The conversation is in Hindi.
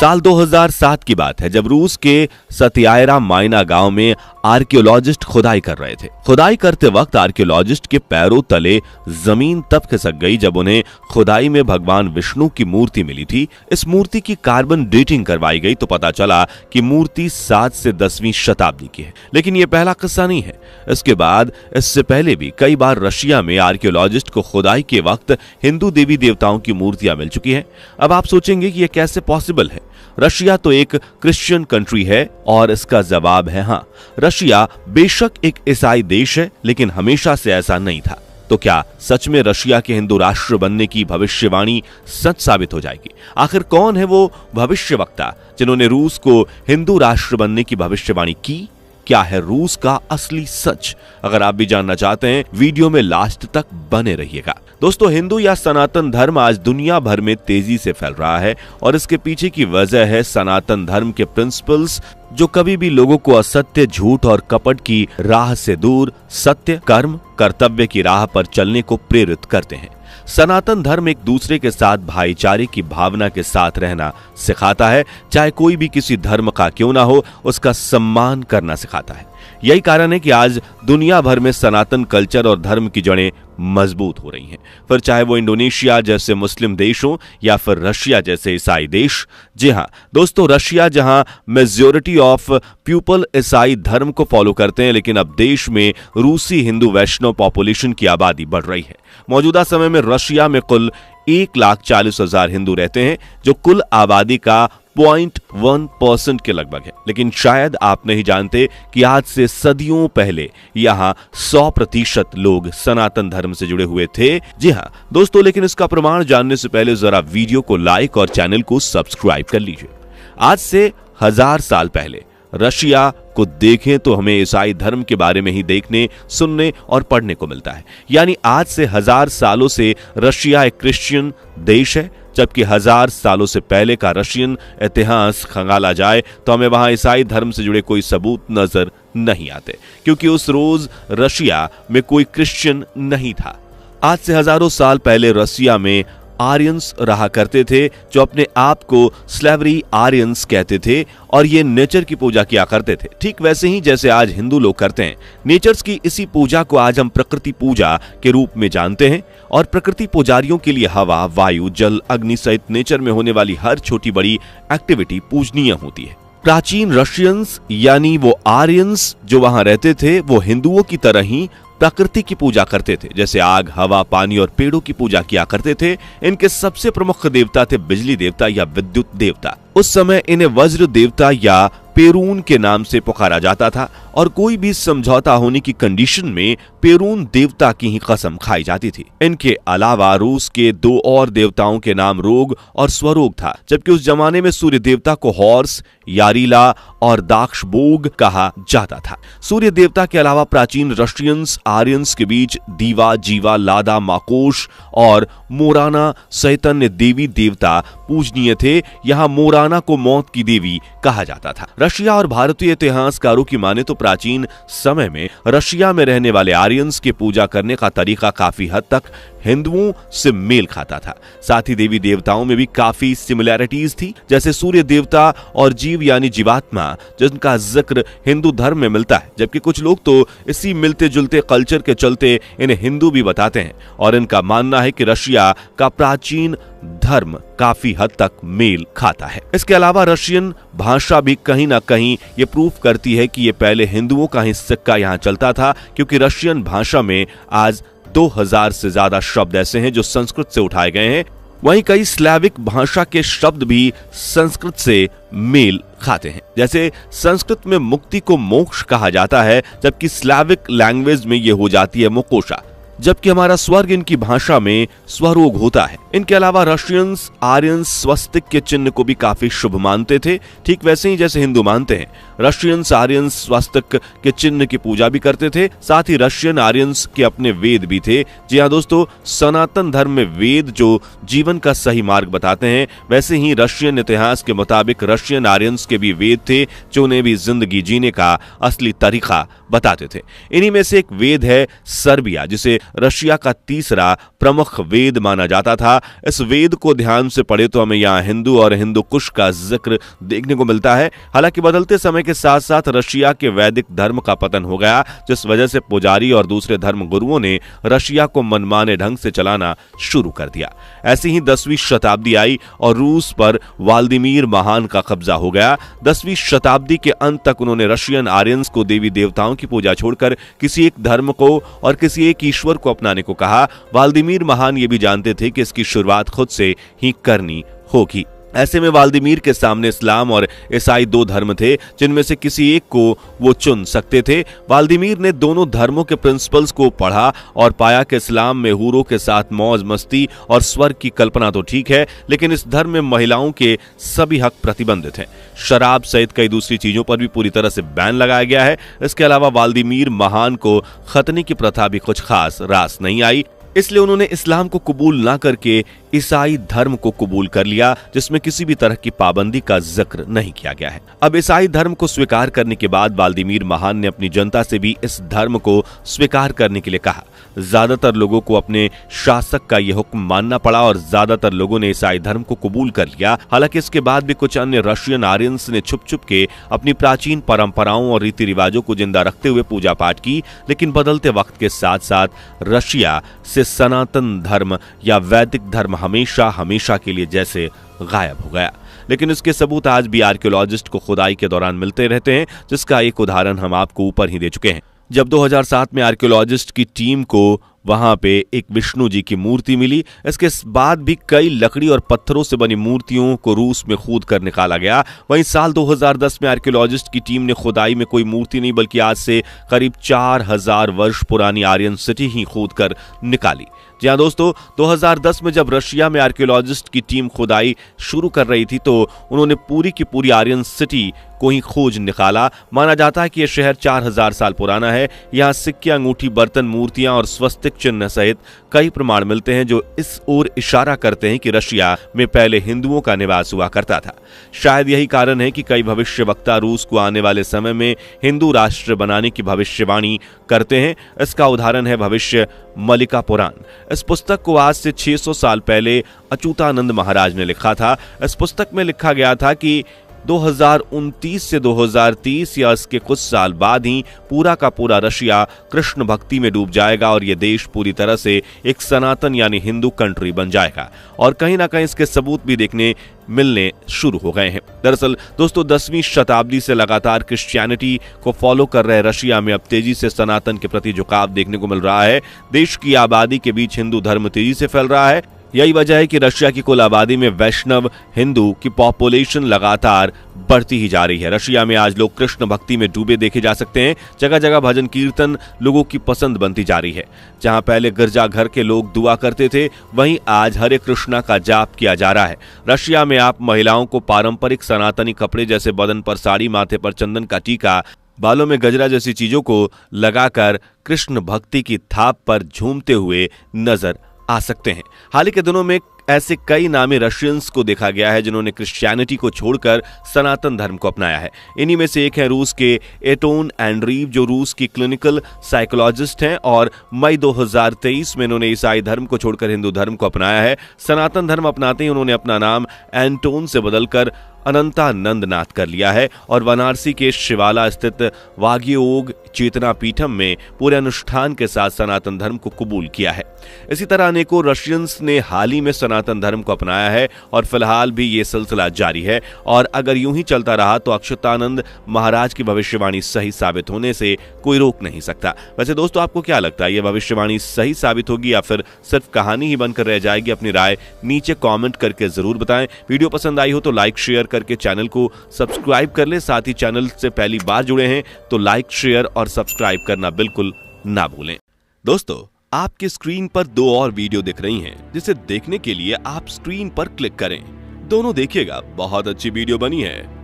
साल 2007 की बात है जब रूस के सत्यायरा माइना गांव में आर्कियोलॉजिस्ट खुदाई कर रहे थे। खुदाई करते वक्त आर्कियोलॉजिस्ट के पैरों तले जमीन तब खिसक गई जब उन्हें खुदाई में भगवान विष्णु की मूर्ति मिली थी। इस मूर्ति की कार्बन डेटिंग करवाई गई तो पता चला कि मूर्ति 7 से 10वीं शताब्दी की है। लेकिन यह पहला किस्सा नहीं है। इसके बाद इससे पहले भी कई बार रशिया में आर्कियोलॉजिस्ट को खुदाई के वक्त हिंदू देवी देवताओं की मूर्तियां मिल चुकी हैं। अब आप सोचेंगे कि यह कैसे पॉसिबल है। रशिया तो एक क्रिश्चियन कंट्री है और इसका जवाब है हाँ। रशिया बेशक एक ईसाई देश है लेकिन हमेशा से ऐसा नहीं था। तो क्या सच में रशिया के हिंदू राष्ट्र बनने की भविष्यवाणी सच साबित हो जाएगी? आखिर कौन है वो भविष्यवक्ता जिन्होंने रूस को हिंदू राष्ट्र बनने की भविष्यवाणी की? क्या है रूस का असली सच? अगर आप भी जानना चाहते हैं वीडियो में लास्ट तक बने रहिएगा। दोस्तों, हिंदू या सनातन धर्म आज दुनिया भर में तेजी से फैल रहा है और इसके पीछे की वजह है सनातन धर्म के प्रिंसिपल्स जो कभी भी लोगों को असत्य, झूठ और कपट की राह से दूर सत्य, कर्म, कर्तव्य की राह पर चलने को प्रेरित करते हैं। सनातन धर्म एक दूसरे के साथ भाईचारे की भावना के साथ रहना सिखाता है। चाहे कोई भी किसी धर्म का क्यों ना हो, उसका सम्मान करना सिखाता है। यही कारण है कि आज दुनिया भर में सनातन कल्चर और धर्म की जड़ें मजबूत हो रही हैं। फिर चाहे वो इंडोनेशिया जैसे मुस्लिम देश हो या फिर रशिया जैसे ईसाई देश। जी हाँ दोस्तों, रशिया जहां मेजॉरिटी ऑफ पीपल ईसाई धर्म को फॉलो करते हैं, लेकिन अब देश में रूसी हिंदू वैष्णव पॉपुलेशन की आबादी बढ़ रही है। मौजूदा समय में रशिया में कुल 1,40,000 हिंदू रहते हैं जो कुल आबादी का 0.1% के लगभग है। लेकिन शायद आप नहीं जानते कि आज से सदियों पहले यहां 100% लोग सनातन धर्म से जुड़े हुए थे। जी हां दोस्तों, लेकिन इसका प्रमाण जानने से पहले जरा वीडियो को लाइक और चैनल को सब्सक्राइब कर लीजिए। आज से 1000 साल पहले रशिया को देखें तो हमें ईसाई धर्म के बारे में ही देखने, सुनने और पढ़ने को मिलता है। यानी आज से 1000 सालों से रशिया एक क्रिश्चियन देश है, जबकि 1000 सालों से पहले का रशियन इतिहास खंगाला जाए तो हमें वहां ईसाई धर्म से जुड़े कोई सबूत नजर नहीं आते, क्योंकि उस रोज रशिया में कोई क्रिश्चियन नहीं था। आज से हजारों साल पहले रशिया में आर्यंस रहा करते थे जो अपने आप को स्लेवरी आर्यंस कहते थे और ये नेचर की पूजा किया करते थे, ठीक वैसे ही जैसे आज हिंदू लोग करते हैं। नेचर्स की इसी पूजा को आज हम प्रकृति पूजा के रूप में जानते हैं और प्रकृति पुजारियों के लिए हवा, वायु, जल, अग्नि सहित नेचर में होने वाली हर छोटी बड़ी एक्टिविटी पूजनीय होती है। प्राचीन रशियंस यानी वो आर्यंस जो वहां रहते थे वो हिंदुओं की तरह ही प्रकृति की पूजा करते थे, जैसे आग, हवा, पानी और पेड़ों की पूजा किया करते थे। इनके सबसे प्रमुख देवता थे बिजली देवता या विद्युत देवता। उस समय इन्हें वज्र देवता या पेरून के नाम से पुकारा जाता था और कोई भी समझौता होने की कंडीशन में पेरून देवता की ही कसम खाई जाती थी। इनके अलावा रूस के 2 और देवताओं के नाम रोग और स्वरोग था, जबकि उस जमाने में सूर्य देवता को हॉर्स, यारीला और दाक्षबोग कहा जाता था। सूर्य देवता के अलावा प्राचीन रशियंस आर्यंस के बीच दीवा, जीवा, लादा, माकोश और मोराना सहित अन्य देवी देवता पूजनीय थे। यहाँ मोराना को मौत की देवी कहा जाता था। रशिया और भारतीय इतिहासकारों की माने तो प्राचीन समय में रशिया में रहने वाले आर्यंस की पूजा करने का तरीका काफी हद तक हिंदुओं से मेल खाता था। साथ ही देवी देवताओं में भी काफी सिमिलैरिटीज थी, जैसे सूर्य देवता और जीव यानी जीवात्मा जिनका जिक्र हिंदू धर्म में मिलता है, जबकि कुछ लोग तो इसी मिलते जुलते कल्चर के चलते इन्हें हिंदू भी बताते हैं और इनका मानना है कि रशिया का प्राचीन धर्म काफी हद तक मेल खाता है। इसके अलावा रशियन भाषा भी कहीं ना कहीं ये प्रूफ करती है कि ये पहले हिंदुओं का ही सिक्का यहाँ चलता था, क्योंकि रशियन भाषा में आज 2000 से ज्यादा शब्द ऐसे हैं जो संस्कृत से उठाए गए हैं। वहीं कई स्लैविक भाषा के शब्द भी संस्कृत से मेल खाते हैं। जैसे संस्कृत में मुक्ति को मोक्ष कहा जाता है, जबकि स्लैविक लैंग्वेज में ये हो जाती है मुकोशा, जबकि हमारा स्वर्ग इनकी भाषा में स्वरोग होता है। इनके अलावा रशियंस आर्यंस स्वस्तिक के चिन्ह को भी काफी शुभ मानते थे, ठीक वैसे ही जैसे हिंदू मानते हैं। रशियंस आर्यंस स्वस्तिक के चिन्ह की पूजा भी करते थे। साथ ही रशियन आर्यंस के अपने वेद भी थे। जी हाँ दोस्तों, सनातन धर्म में वेद जो जीवन का सही मार्ग बताते हैं, वैसे ही रशियन इतिहास के मुताबिक रशियन आर्यंस के भी वेद थे जो उन्हें भी जिंदगी जीने का असली तरीका बताते थे। इन्हीं में से एक वेद है सर्बिया, जिसे रशिया का तीसरा प्रमुख वेद माना जाता था। इस वेद को ध्यान से पढ़े तो हमें यहाँ हिंदू और हिंदू कुश का जिक्र देखने को मिलता है। हालांकि बदलते समय के साथ साथ रशिया के वैदिक धर्म का पतन हो गया, जिस वजह से पुजारी और दूसरे धर्म गुरुओं ने रशिया को मनमाने ढंग से चलाना शुरू कर दिया। ऐसी ही 10वीं शताब्दी आई और रूस पर व्लादिमीर महान का कब्जा हो गया। 10वीं शताब्दी के अंत तक उन्होंने रशियन आर्यंस को देवी देवताओं की पूजा छोड़कर किसी एक धर्म को और किसी एक ईश्वर को अपनाने को कहा। व्लादिमीर महान ये भी जानते थे कि इसकी शुरुआत खुद से ही करनी होगी। ऐसे में व्लादिमीर के सामने इस्लाम और ईसाई दो धर्म थे, जिनमें से किसी एक को वो चुन सकते थे। व्लादिमीर ने दोनों धर्मों के प्रिंसिपल्स को पढ़ा और पाया कि इस्लाम में हूरों के साथ मौज मस्ती और स्वर्ग की कल्पना तो ठीक है, लेकिन इस धर्म में महिलाओं के सभी हक प्रतिबंधित हैं। शराब सहित कई दूसरी चीजों पर भी पूरी तरह से बैन लगाया गया है। इसके अलावा व्लादिमीर महान को खतने की प्रथा भी कुछ खास रास नहीं आई, इसलिए उन्होंने इस्लाम को कबूल ना करके ईसाई धर्म को कबूल कर लिया, जिसमें किसी भी तरह की पाबंदी का जिक्र नहीं किया गया है। अब ईसाई धर्म को स्वीकार करने के बाद व्लादिमीर महान ने अपनी जनता से भी इस धर्म को स्वीकार करने के लिए कहा। ज्यादातर लोगों को अपने शासक का यह हुक्म मानना पड़ा और ज्यादातर लोगों ने ईसाई धर्म को कबूल कर लिया। हालांकि इसके बाद भी कुछ अन्य रशियन आर्यंस ने छुप छुप के अपनी प्राचीन परंपराओं और रीति रिवाजों को जिंदा रखते हुए पूजा पाठ की, लेकिन बदलते वक्त के साथ साथ रशिया से सनातन धर्म या वैदिक धर्म हमेशा हमेशा के लिए जैसे गायब हो गया। लेकिन इसके सबूत आज भी आर्कियोलॉजिस्ट को खुदाई के दौरान मिलते रहते हैं, जिसका एक उदाहरण हम आपको ऊपर ही दे चुके हैं। जब 2007 में आर्कियोलॉजिस्ट की टीम को वहां पे एक विष्णु जी की मूर्ति मिली। इसके बाद भी कई लकड़ी और पत्थरों से बनी मूर्तियों को रूस में खोद कर निकाला गया। वहीं साल 2010 में आर्कियोलॉजिस्ट की टीम ने खुदाई में कोई मूर्ति नहीं बल्कि आज से करीब 4000 वर्ष पुरानी आर्यन सिटी ही खोद कर निकाली। जी हाँ दोस्तों, 2010 में जब रशिया में आर्कियोलॉजिस्ट की टीम खुदाई शुरू कर रही थी तो उन्होंने पूरी की पूरी आर्यन सिटी को ही खोज निकाला। माना जाता है कि यह शहर 4000 साल पुराना है। यहाँ सिक्के, अंगूठी, बर्तन, मूर्तियां और स्वस्तिक चिन्ह सहित कई प्रमाण मिलते हैं जो इस ओर इशारा करते हैं कि रशिया में पहले हिंदुओं का निवास हुआ करता था। शायद यही कारण है कि कई भविष्यवक्ता रूस को आने वाले समय में हिंदू राष्ट्र बनाने की भविष्यवाणी करते हैं। इसका उदाहरण है भविष्य मलिका पुराण। इस पुस्तक को आज से 600 साल पहले अच्युतानंद महाराज ने लिखा था। इस पुस्तक में लिखा गया था कि 2029 से 2030 या इसके कुछ साल बाद ही पूरा का पूरा रशिया कृष्ण भक्ति में डूब जाएगा और यह देश पूरी तरह से एक सनातन यानी हिंदू कंट्री बन जाएगा। और कहीं ना कहीं इसके सबूत भी देखने मिलने शुरू हो गए हैं। दरअसल दोस्तों, 10वीं शताब्दी से लगातार क्रिश्चियनिटी को फॉलो कर रहे रशिया में अब तेजी से सनातन के प्रति झुकाव देखने को मिल रहा है। देश की आबादी के बीच हिंदू धर्म तेजी से फैल रहा है। यही वजह है कि रशिया की कुल आबादी में वैष्णव हिंदू की पॉपुलेशन लगातार बढ़ती ही जा रही है। रशिया में आज लोग कृष्ण भक्ति में डूबे देखे जा सकते हैं। जगह जगह भजन कीर्तन लोगों की पसंद बनती जा रही है। जहां पहले गिरजाघर के लोग दुआ करते थे, वहीं आज हरे कृष्णा का जाप किया जा रहा है। रशिया में आप महिलाओं को पारंपरिक सनातनी कपड़े जैसे बदन पर साड़ी, माथे पर चंदन का टीका, बालों में गजरा जैसी चीजों को लगाकर कृष्ण भक्ति की थाप पर झूमते हुए नजर आ सकते हैं। हाल ही के दिनों में ऐसे कई नामी रशियंस को देखा गया है जिन्होंने क्रिश्चियनिटी को छोड़कर सनातन धर्म को अपनाया है। इन्हीं में से एक है रूस के एंटोन एंड्रीव, जो रूस की क्लिनिकल साइकोलॉजिस्ट हैं और मई 2023 में इन्होंने ईसाई धर्म को छोड़कर हिंदू धर्म को अपनाया है। सनातन धर्म अपनाते ही उन्होंने अपना नाम एंटोन से बदलकर अनंतानंदनाथ कर लिया है और वाराणसी के शिवाला स्थित वाग्योग चेतना पीठम में पूरे अनुष्ठान के साथ सनातन धर्म को कबूल किया है। इसी तरह अनेकों रशियंस ने हाल ही में सनातन धर्म को अपनाया है और फिलहाल भी ये सिलसिला जारी है। और अगर यूं ही चलता रहा तो अच्युतानंद महाराज की भविष्यवाणी सही साबित होने से कोई रोक नहीं सकता। वैसे दोस्तों, आपको क्या लगता है, ये भविष्यवाणी सही साबित होगी या फिर सिर्फ कहानी ही बनकर रह जाएगी? अपनी राय नीचे कॉमेंट करके जरूर बताएं। वीडियो पसंद आई हो तो लाइक शेयर करके चैनल को सब्सक्राइब कर ले। साथ ही चैनल से पहली बार जुड़े हैं तो लाइक, शेयर और सब्सक्राइब करना बिल्कुल ना भूलें। दोस्तों, आपके स्क्रीन पर 2 और वीडियो दिख रही हैं, जिसे देखने के लिए आप स्क्रीन पर क्लिक करें। दोनों देखिएगा, बहुत अच्छी वीडियो बनी है।